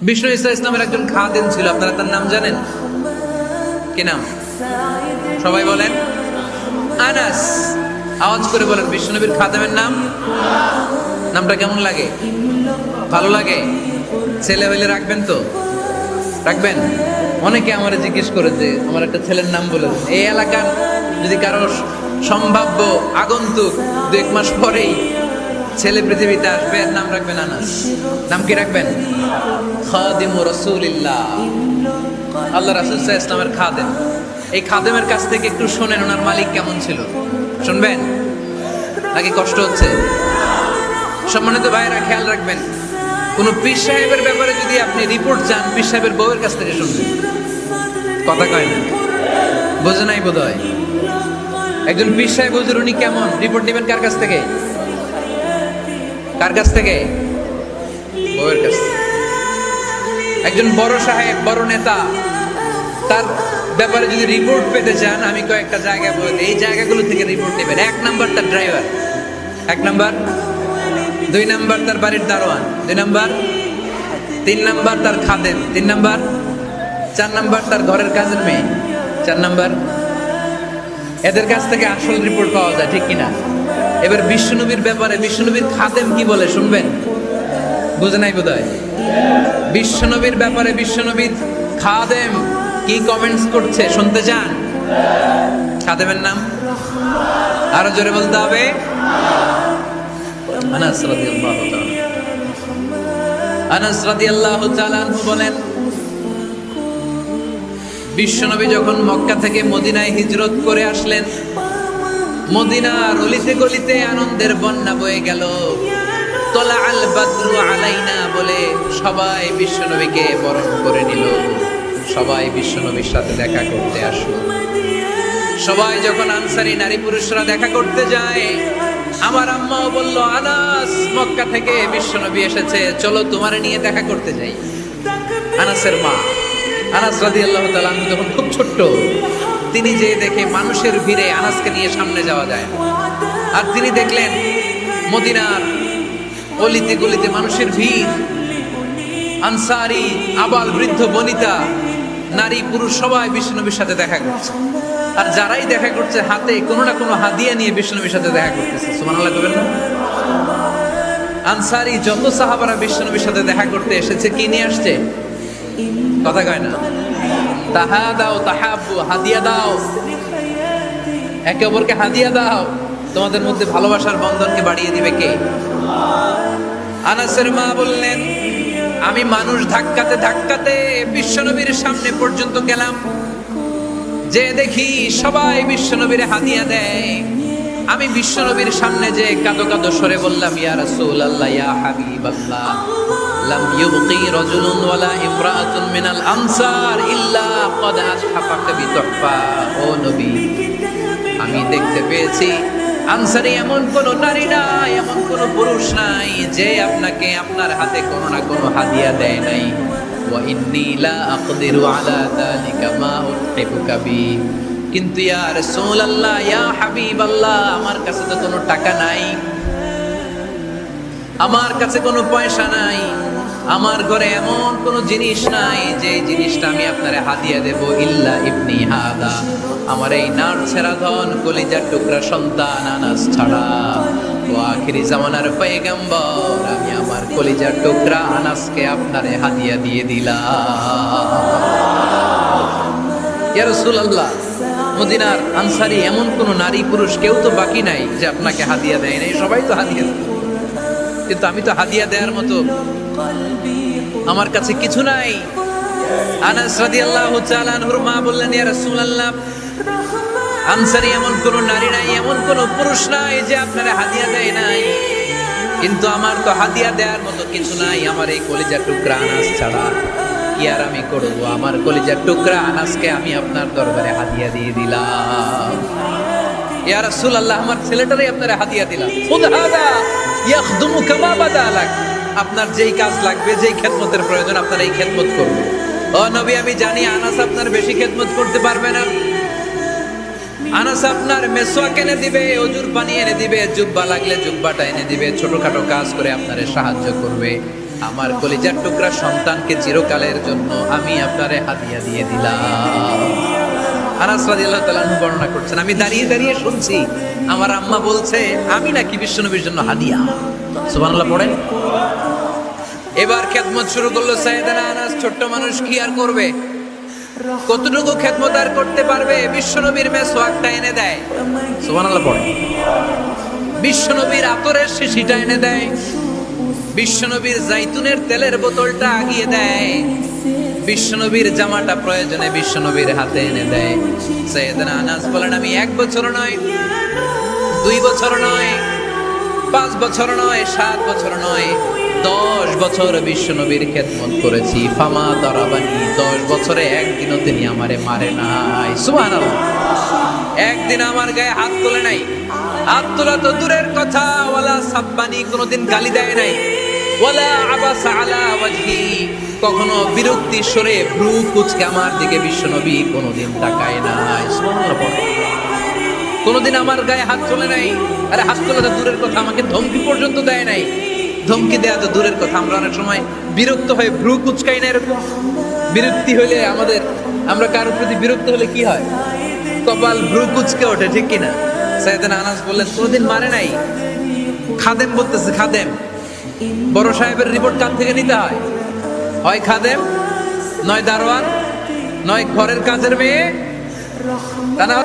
বিষ্ণু ঈসা ইসলামের একজন খাদেম ছিল, আপনারা তার নাম জানেন? কি নাম? সবাই বলেন আনাস। আওয়াজ করে বলেন বিষ্ণু নবীর খাদেমের নাম। নামটা কেমন লাগে? ভালো লাগে? ছেলে হইলে রাখবেন তো? রাখবেন? অনেকে আমার জিজ্ঞেস করে যে আমার একটা ছেলের নাম বলে দেন। এই এলাকার যদি কারো সম্ভাব্য আগন্তুক 2-1 মাস পরেই ছেলে পৃথিবীতে আসবে, এর নাম রাখবেন আনাস। নাম কি রাখবেন? খাদিমু রাসূলিল্লাহ, আল্লাহ রাসূল সাল্লাল্লাহু আলাইহি ওয়াসাল্লামের খাদেম। এই খাদেমের কাছ থেকে একটু শোনেন ওনার মালিক কেমন ছিল। শুনবেন নাকি কষ্ট হচ্ছে? সম্মানিত ভাইরা খেয়াল রাখবেন, কোন পীর সাহেবের ব্যাপারে যদি আপনি রিপোর্ট চান, পীর সাহেবের বউয়ের কাছ থেকে শুনবেন। কথা কয় না, বোঝে নাই বোধ হয়। একজন পীর সাহেব হুজুর উনি কেমন, রিপোর্ট নেবেন কার কাছ থেকে? কার কাছ থেকে? বউয়ের কাছ থেকে। একজন বড় সাহেব, বড় নেতা, তার ব্যাপারে যদি রিপোর্ট পেতে চান, আমি কয়েকটা জায়গা বলে দিই, এই জায়গাগুলো থেকে রিপোর্ট নেবেন। 1 নাম্বার তার ড্রাইভার, 1 নাম্বার। 2 নাম্বার তার বাড়ির দারোয়ান, 2 নাম্বার। 3 নাম্বার তার খাদেম, 3 নাম্বার। 4 নাম্বার তার ঘরের কাজের মেয়ে, 4 নাম্বার। এদের কাছ থেকে আসল রিপোর্ট পাওয়া যায়, ঠিক কিনা? এবার বিশ্বনবীর ব্যাপারে বিশ্বনবীর খাদেম কি বলে শুনবেন? বুঝে নাই বোধ হয়। বিশ্বনবীর ব্যাপারে বিশ্বনবীর খাদেম কি কমেন্টস করছে শুনতে চান? খাদেমের নাম আরো জোরে বলতে হবে। আনাস রাদিয়াল্লাহু তাআলা, আনাস রাদিয়াল্লাহু তাআলা বলেন, বিশ্বনবী যখন মক্কা থেকে মদিনায় হিজরত করে আসলেন, মদিনার অলিতে গলিতে আনন্দের বন্যা বয়ে গেল। তলা আল বাদরু আলাইনা বলে সবাই বিশ্বনবীকে বরণ করে নিল। সবাই বিশ্বনবীর সাথে দেখা করতে আসলো। সবাই যখন আনসারী নারী পুরুষরা দেখা করতে যায়, আমার আম্মাও বলল, আনাস, মক্কা থেকে বিশ্বনবী এসেছে, চলো তোমারে নিয়ে দেখা করতে যাই। আনাসের মা আনাস রাদিয়াল্লাহু তাআলা যখন খুব ছোট্ট, তিনি যে দেখে মানুষের ভিড়ে আনাসকে নিয়ে সামনে যাওয়া যায়, আর তিনি দেখলেন মদিনার অলিতে গলিতে মানুষের ভিড়, আনসারী, আবাল বৃদ্ধ বনিতা, নারী পুরুষ সবাই বিশ্বনবীর সাথে দেখা করছে। আর যারাই দেখা করছে হাতে কোনো না কোনো হাদিয়া নিয়ে বিশ্বনবীর সাথে দেখা করতেছে। সুবহানাল্লাহ কইবেন না? আনসারী যত সাহাবারা বিশ্বনবীর সাথে দেখা করতে এসেছে, কি নিয়ে আসছে? কথা কয় না। তাহাদাও তাহাব্বু, হাদিয়া দাও, একে অপরকে হাদিয়া দাও। তোমাদের মধ্যে ভালোবাসার বন্ধনকে বাড়িয়ে দিবে কে? আনাসের মা বললেন, আমি মানুষ ধাক্কাতে ধাক্কাতে বিশ্বনবীর সামনে পর্যন্ত গেলাম, যে দেখি সবাই বিশ্বনবীর হাদিয়া দেয়। আমি বিশ্বনবীর সামনে যে কাঁদো কাঁদো সরে বললাম, ইয়া রাসূলুল্লাহ, ইয়া হাবিবাল্লাহ, লাম ইউবকি রাজুলুন ওয়ালা ইমরাআতুন মিনাল আনসার ইল্লা ক্বাদ আসহাফাকা বিতুহফা। ও নবী, আমি দেখতে পেয়েছি আনসারী এমন কোন নারী নাই, এমন কোন পুরুষ নাই যে আপনাকে আপনার হাতে কোনো না কোনো হাদিয়া দেয় নাই। ওয়া ইন্নী লা আকদিরু আলা যালিকা মা উহিব্বুকা বি। কিন্তু ইয়া রাসূলুল্লাহ, ইয়া হাবিবাল্লাহ, আমার কাছে তো কোনো টাকা নাই, আমার কাছে কোনো পয়সা নাই, আমার ঘরে এমন কোনো জিনিস নাই যে জিনিসটা আমি আপনারে হাদিয়া দেব। ইল্লা ইবনি হাদা, আমার এই নার ছেঁড়া ধন, কলিজার টুকরা সন্তান আনাস ছাড়া। ও আখিরি জামানার পয়গম্বর, আমি আমার কলিজার টুকরা আনাসকে আপনারে হাদিয়া দিয়ে দিলাম। ইয়া রাসূলুল্লাহ, মদিনার আনসারী এমন কোন নারী পুরুষ কেউ তো বাকি নাই যে আপনাকে হাদিয়া দেয় নাই, সবাই তো হাদিয়া দেয়, কিন্তু আমি তো হাদিয়া দেওয়ার মতো আমার কাছে কিছু নাই। আনাস রাদিয়াল্লাহু তাআলা আনহুর মা বললেন, ইয়া রাসূলুল্লাহ, আনসারী এমন কোন নারী নাই, এমন কোন পুরুষ নাই যে আপনারে হাদিয়া দেয় নাই, কিন্তু আমার তো হাদিয়া দেওয়ার মতো কিছু নাই আমার এই কলিজার টুকরা আনাস ছাড়া। কি আর আমি করবো, আমার কলিজার টুকরা আনাসকে আমি আপনার দরবারে হাদিয়া দিয়ে দিলাম। ইয়া রাসূলুল্লাহ, আমার ছেলেটারই আপনারে হাদিয়া দিলাম। খুদ হাদা ইয়াখদুমু কামা বাদা লাক, আপনার যেই কাজ লাগবে, যেই খেদমতের প্রয়োজন, আপনার এই খেদমত করবে। ও নবী, আমি জানি আনাস আপনার বেশি খেদমত করতে পারবে না। আনাস আপনার মেসওয়াক এনে দিবে, অজুর পানি এনে দিবে, জুব্বা লাগলে জুব্বাটা এনে দিবে, ছোটখাটো কাজ করে আপনারে সাহায্য করবে। আমার কলিজার টুকরা সন্তানকে চিরকালের জন্য আমি আপনারে হাদিয়া দিয়ে দিলাম। আনাস রাদিয়াল্লাহু তাআলা আনহু বর্ণনা করছেন, আমি দাঁড়িয়ে দাঁড়িয়ে শুনছি আমার আম্মা বলছে আমি নাকি বিশ্বনবীর জন্য হাদিয়া। সুবহানাল্লাহ পড়েন। এবার খেদমত শুরু করলো সাইয়েদানা আনাস। ছোট্ট মানুষ কি আর করবে, কতটুকু খেদমত আর করতে পারবে? বিশ্বনবীর মেসওয়াকটা এনে দেয়। সুবহানাল্লাহ পড়েন। বিশ্বনবীর আতরের শিশিটা এনে দেয়, বিশ্বনবীর জাইতুনের তেলের বোতলটা আগিয়ে দেয়, বিশ্বনবীর জামাটা প্রয়োজনে বিশ্বনবীর হাতে এনে দেয়। সাইয়েদানা আনাস বলেন, আমি 1 বছর নয়, 2 বছর নয়, 5 বছর নয়, 7 বছর নয়, 10 বছর বিশ্বনবীর খেদমত করেছি। ফামা দারাবানি, 10 বছরে একদিনও তিনি আমারে মারে নাই। সুবহানাল্লাহ। একদিন আমার গায়ে হাত তোলে নাই, হাত তোলা তো দূরের কথা, ওয়ালা সাব্বানি, কোনোদিন গালি দেয় নাই, ওয়ালা আবাসা আলা ওয়াজহি, কখনো বিরক্তি স্বরে ভ্রু কুঁচকে আমার দিকে বিশ্বনবী কোনোদিন তাকায় নাই। সুবহানাল্লাহ। কোনোদিন আমার গায়ে হাত তোলে নাই। আরে হাত তোলা তো দূরের কথা, আমাকে ধমকি পর্যন্ত দেয় নাই। ধমকি দেয়া তো দূরের কথা, আমরা অনেক সময় বিরক্ত হয়ে ভ্রু কুঁচকাই না, এরকম বিরক্তি হলে আমরা কারোর প্রতি বিরক্ত হলে কি হয়, কপাল ভ্রু কুঁচকে ওঠে, ঠিক কিনা? সাইয়েদানা আনাস বললেন কোনোদিন মারে নাই। খাদেম বলতেছে, খাদেম, বড় সাহেবের রিপোর্ট কান থেকে নিতে হয়, হয় খাদেম, নয় দারোয়ান, নয় ঘরের কাজের মেয়ে, তা না